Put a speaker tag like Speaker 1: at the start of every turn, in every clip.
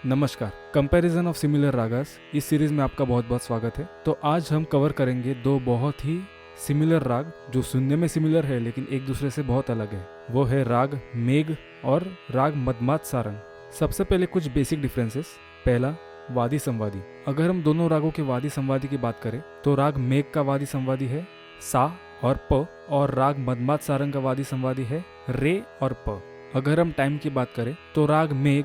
Speaker 1: नमस्कार। Comparison of similar ragas इस series में आपका बहुत बहुत स्वागत है। तो आज हम कवर करेंगे दो बहुत ही सिमिलर राग जो सुनने में सिमिलर है लेकिन एक दूसरे से बहुत अलग है। वो है राग मेघ और राग मदमात सारंग। सबसे पहले कुछ बेसिक डिफरेंसेस। पहला, वादी संवादी। अगर हम दोनों रागों के वादी संवादी की बात करें तो राग मेघ का वादी संवादी है सा और प, और राग मदमात सारंग का वादी संवादी है रे और प। अगर हम टाइम की बात करें तो राग मेघ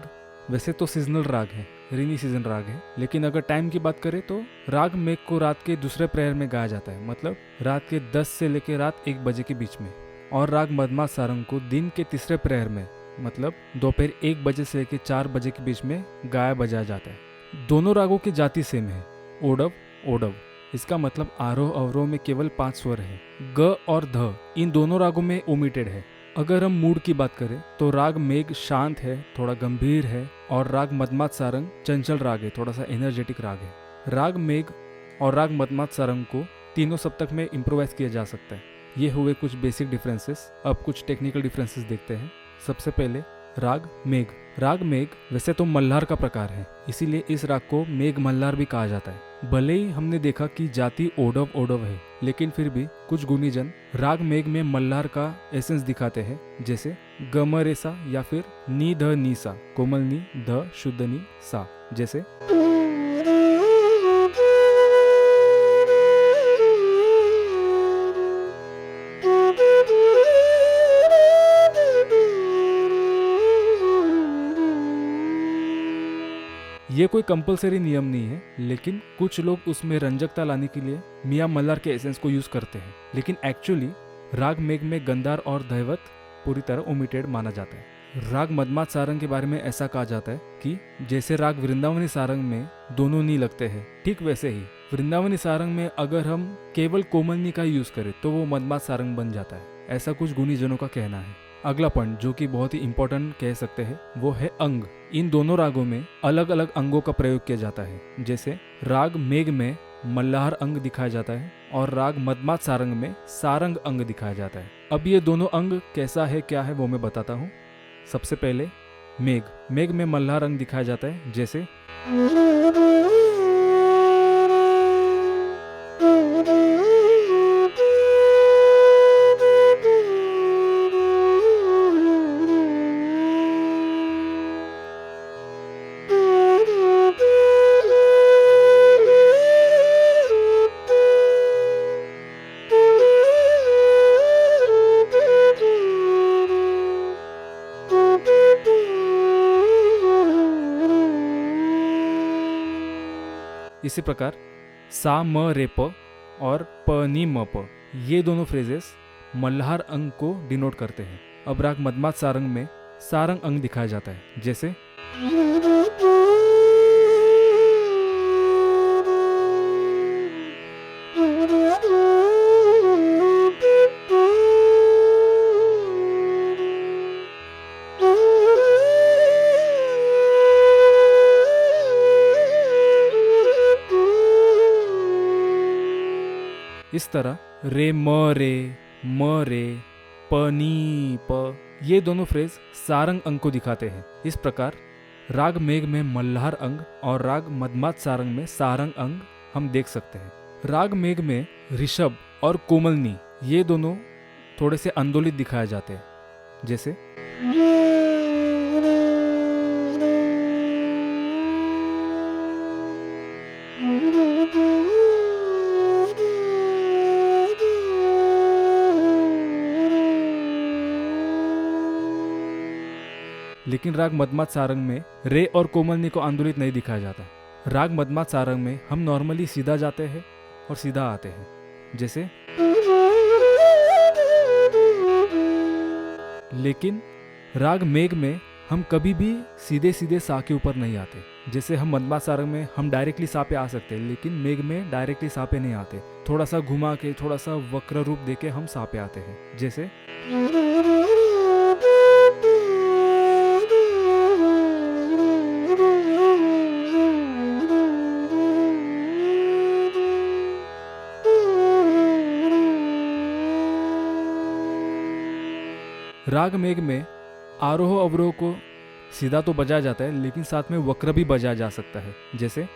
Speaker 1: वैसे तो सीजनल राग है, रेनी सीजन राग है, लेकिन अगर टाइम की बात करें तो राग मेघ को रात के दूसरे प्रहर में गाया जाता है, मतलब रात के 10 से लेकर रात 1 बजे के बीच में। और राग मदमात सारंग को दिन के तीसरे प्रहर में, मतलब दोपहर 1 बजे से लेकर 4 बजे के बीच में गाया बजाया जाता है। दोनों रागों की जाति सेम है, ओडव ओडव। इसका मतलब आरोह अवरोह में केवल 5 स्वर है। ग और ध इन दोनों रागों में ओमिटेड है। अगर हम मूड की बात करें तो राग मेघ शांत है, थोड़ा गंभीर है, और राग मदमात सारंग चंचल राग है, थोड़ा सा एनर्जेटिक राग है। राग मेघ और राग मदमात सारंग को तीनों सप्तक में इम्प्रोवाइज किया जा सकता है। ये हुए कुछ बेसिक डिफरेंसेस। अब कुछ टेक्निकल डिफरेंसेस देखते हैं। सबसे पहले राग मेघ। राग मेघ वैसे तो मल्हार का प्रकार है, इसीलिए इस राग को मेघ मल्हार भी कहा जाता है। भले ही हमने देखा कि जाति ओडव ओडव है, लेकिन फिर भी कुछ गुणीजन राग मेघ में मल्हार का एसेंस दिखाते हैं, जैसे गमरेसा या फिर नी ध नी सा, कोमल नी ध शुद्ध नी सा। जैसे ये कोई कंपलसरी नियम नहीं है, लेकिन कुछ लोग उसमें रंजकता लाने के लिए मियाँ मल्हार के एसेंस को यूज करते हैं। लेकिन एक्चुअली राग मेघ में गंधार और दैवत पूरी तरह ओमिटेड माना जाता है। राग मदमात सारंग के बारे में ऐसा कहा जाता है कि जैसे राग वृंदावनी सारंग में दोनों नी लगते हैं, ठीक वैसे ही वृंदावनी सारंग में अगर हम केवल कोमल नी का यूज करें तो वो मदमात सारंग बन जाता है। ऐसा कुछ गुणीजनों का कहना है। अगला पॉइंट जो कि बहुत ही इंपॉर्टेंट कह सकते हैं वो है अंग। इन दोनों रागों में अलग अलग अंगों का प्रयोग किया जाता है। जैसे राग मेघ में मल्हार अंग दिखाया जाता है और राग मदमात सारंग में सारंग अंग दिखाया जाता है। अब ये दोनों अंग कैसा है क्या है वो मैं बताता हूँ। सबसे पहले मेघ। मेघ में मल्हार अंग दिखाया जाता है, जैसे इसी प्रकार सा म रे प और प नी म प, ये दोनों फ्रेजेस मल्हार अंग को डिनोट करते हैं। अब राग मदमात सारंग में सारंग अंग दिखाया जाता है, जैसे इस तरह रे म रे प नी प, ये दोनों फ्रेज सारंग अंग को दिखाते हैं। इस प्रकार राग मेघ में मल्हार अंग और राग मदमात सारंग में सारंग अंग हम देख सकते हैं। राग मेघ में ऋषभ और कोमलनी ये दोनों थोड़े से आंदोलित दिखाए जाते हैं, जैसे लेकिन राग मदमात सारंग में रे और कोमलनी को आंदोलित नहीं दिखाया जाता। राग मदमात सारंग में हम नॉर्मली सीधा जाते हैं और सीधा आते हैं, जैसे, लेकिन राग मेघ में हम कभी भी सीधे सीधे सा के ऊपर नहीं आते। जैसे हम मदमात सारंग में हम डायरेक्टली सा पे आ सकते हैं, लेकिन मेघ में डायरेक्टली सा पे नहीं आते। थोड़ा सा घुमा के, थोड़ा सा वक्र रूप देके हम सा पे आते हैं, जैसे राग मेघ में आरोह अवरोह को सीधा तो बजाया जाता है लेकिन साथ में वक्र भी बजाया जा सकता है, जैसे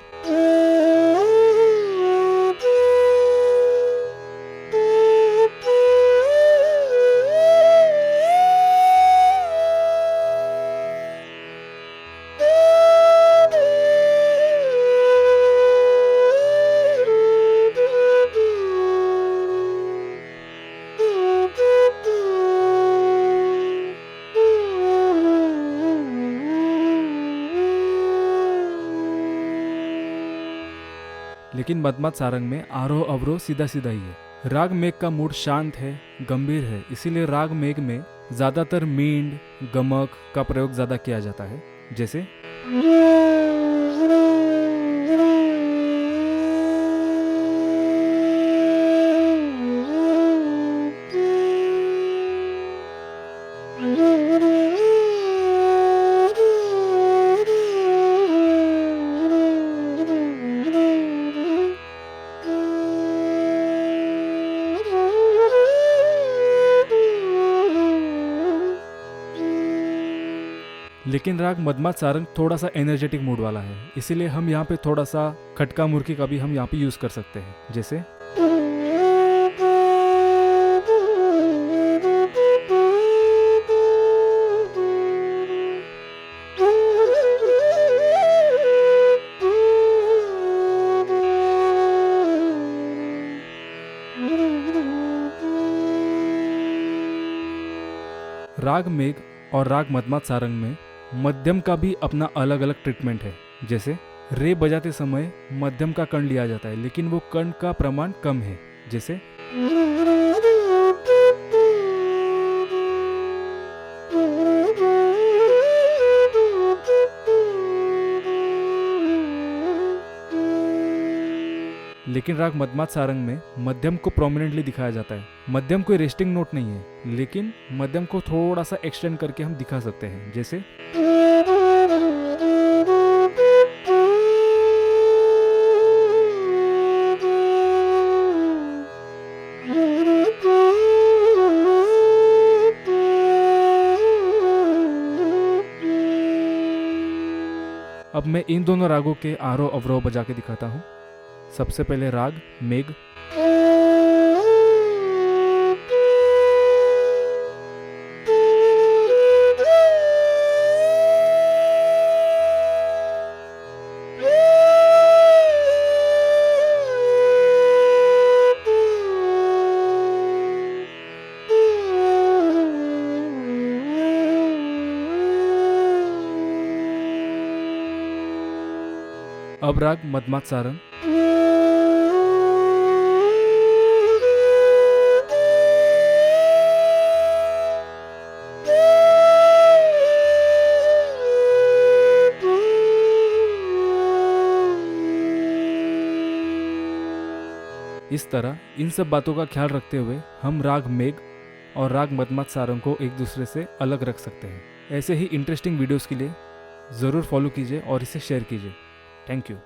Speaker 1: लेकिन मदमस्त सारंग में आरोह अवरोह सीधा सीधा ही है। राग मेघ का मूड शांत है, गंभीर है, इसीलिए राग मेघ में ज्यादातर मींड, गमक का प्रयोग ज्यादा किया जाता है, जैसे लेकिन राग मदमस्त सारंग थोड़ा सा एनर्जेटिक मूड वाला है, इसीलिए हम यहाँ पे थोड़ा सा खटका मुर्की का भी हम यहाँ पे यूज कर सकते हैं, जैसे राग मेघ और राग मदमस्त सारंग में मध्यम का भी अपना अलग अलग ट्रीटमेंट है। जैसे रे बजाते समय मध्यम का कण लिया जाता है, लेकिन वो कण का प्रमाण कम है, जैसे लेकिन राग मदमस्त सारंग में मध्यम को प्रोमिनेंटली दिखाया जाता है। मध्यम कोई रेस्टिंग नोट नहीं है, लेकिन मध्यम को थोड़ा सा एक्सटेंड करके हम दिखा सकते हैं, जैसे अब मैं इन दोनों रागों के आरोह अवरोह बजा के दिखाता हूँ। सबसे पहले राग मेघ, अब राग मदमस्त सारंग, इस तरह इन सब बातों का ख्याल रखते हुए हम राग मेघ और राग मदमस्त सारंग को एक दूसरे से अलग रख सकते हैं। ऐसे ही इंटरेस्टिंग वीडियोस के लिए ज़रूर फॉलो कीजिए और इसे शेयर कीजिए। Thank you.